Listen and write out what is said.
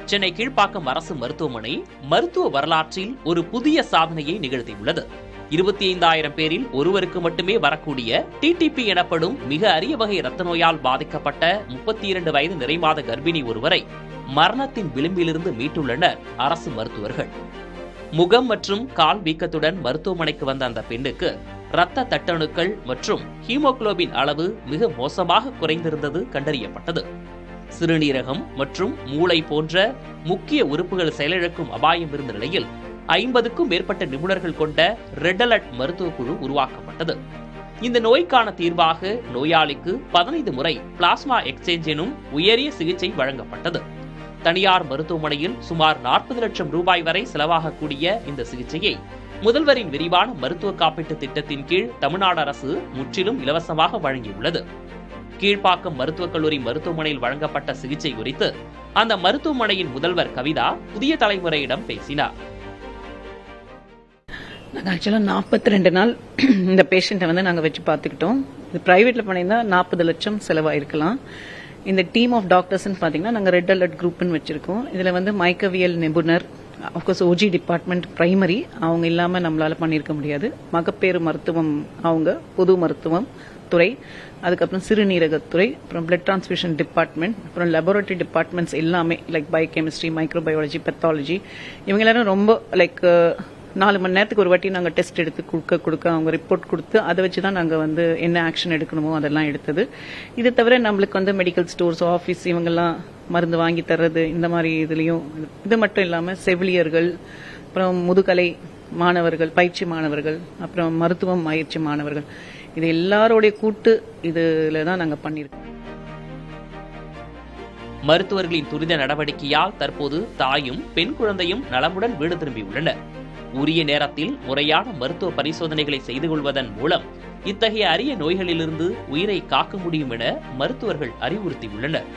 சென்னை கீழ்ப்பாக்கம் அரசு மருத்துவமனை மருத்துவ வரலாற்றில் ஒரு புதிய சாதனையை நிகழ்த்தியுள்ளது. 25,000 பேரில் ஒருவருக்கு மட்டுமே வரக்கூடிய டிடிபி எனப்படும் மிக அரிய வகை இரத்த நோயால் பாதிக்கப்பட்ட 32 வயது நிறைமாத கர்ப்பிணி ஒருவரை மரணத்தின் விளிம்பிலிருந்து மீட்டுள்ளனர் அரசு மருத்துவர்கள். முகம் மற்றும் கால் வீக்கத்துடன் மருத்துவமனைக்கு வந்த அந்த பெண்ணுக்கு இரத்த தட்டணுக்கள் மற்றும் ஹீமோகுளோபின் அளவு மிக மோசமாக குறைந்திருந்தது கண்டறியப்பட்டது. சிறுநீரகம் மற்றும் மூளை போன்ற முக்கிய உறுப்புகள் செயலிழக்கும் அபாயம் இருந்த நிலையில் 50க்கும் மேற்பட்ட நிபுணர்கள் கொண்ட ரெட் அலர்ட் மருத்துவ குழு உருவாக்கப்பட்டது. இந்த நோய்க்கான தீர்வாக நோயாளிக்கு 15 முறை பிளாஸ்மா எக்ஸ்சேஞ்ச் எனும் உயரிய சிகிச்சை வழங்கப்பட்டது. தனியார் மருத்துவமனையில் சுமார் 40 லட்சம் ரூபாய் வரை செலவாகக்கூடிய இந்த சிகிச்சையை முதல்வரின் விரிவான மருத்துவ காப்பீட்டு திட்டத்தின் கீழ் தமிழ்நாடு அரசு முற்றிலும் இலவசமாக வழங்கியுள்ளது. கீழ்ப்பாக்கம் மருத்துவக் கல்லூரி மருத்துவமனையில் வழங்கப்பட்ட சிகிச்சை குறித்து அந்த மருத்துவமனையின் முதல்வர் கவிதா புதிய தலைமுறையிடம் பேசினார். நாங்கள் ஆக்சுவலாக 42 நாள் இந்த பேஷண்ட்டை நாங்கள் வச்சு பார்த்துக்கிட்டோம். இது ப்ரைவேட்டில் பண்ணியிருந்தா 40 லட்சம் செலவாயிருக்கலாம். இந்த டீம் ஆஃப் டாக்டர்ஸ்ன்னு பார்த்தீங்கன்னா நாங்கள் ரெட் அலர்ட் குரூப்னு வச்சிருக்கோம். இதில் மைக்கவியல் நிபுணர், அஃப்கோர்ஸ் ஓஜி டிபார்ட்மெண்ட் பிரைமரி அவங்க இல்லாமல் நம்மளால பண்ணியிருக்க முடியாது. மகப்பேறு மருத்துவம் அவங்க, பொது மருத்துவம் துறை, அதுக்கப்புறம் சிறுநீரகத்துறை, அப்புறம் பிளட் டிரான்ஸ்ஃபியூஷன் டிபார்ட்மெண்ட், அப்புறம் லெபார்டரி டிபார்ட்மெண்ட்ஸ் எல்லாமே லைக் பயோகெமிஸ்ட்ரி, மைக்ரோபயாலஜி, பெத்தாலஜி, இவங்க எல்லாரும் ரொம்ப லைக் 4 மணி நேரத்துக்கு ஒரு வாட்டி நாங்கள் டெஸ்ட் எடுத்து கொடுக்க அவங்க ரிப்போர்ட் கொடுத்து அதை வச்சு தான் நாங்கள் என்ன ஆக்ஷன் எடுக்கணுமோ அதெல்லாம் எடுத்தது. இது தவிர நம்மளுக்கு மெடிக்கல் ஸ்டோர்ஸ், ஆஃபீஸ் இவங்கெல்லாம் மருந்து வாங்கி தர்றது, இந்த மாதிரி இதுலேயும் இது மட்டும் இல்லாமல் செவிலியர்கள், அப்புறம் முதுகலை மாணவர்கள், பயிற்சி மாணவர்கள், அப்புறம் மருத்துவம் பயிற்சி மாணவர்கள், இது எல்லாரோடைய கூட்டு இதுல தான் நாங்கள் பண்ணியிருக்கோம். மருத்துவர்களின் துரித நடவடிக்கையால் தற்போது தாயும் பெண் குழந்தையும் நலமுடன் வீடு திரும்பியுள்ளனர். உரிய நேரத்தில் முறையான மருத்துவ பரிசோதனைகளை செய்து கொள்வதன் மூலம் இத்தகைய அரிய நோய்களிலிருந்து உயிரை காக்க முடியும் என மருத்துவர்கள் அறிவுறுத்தியுள்ளனர்.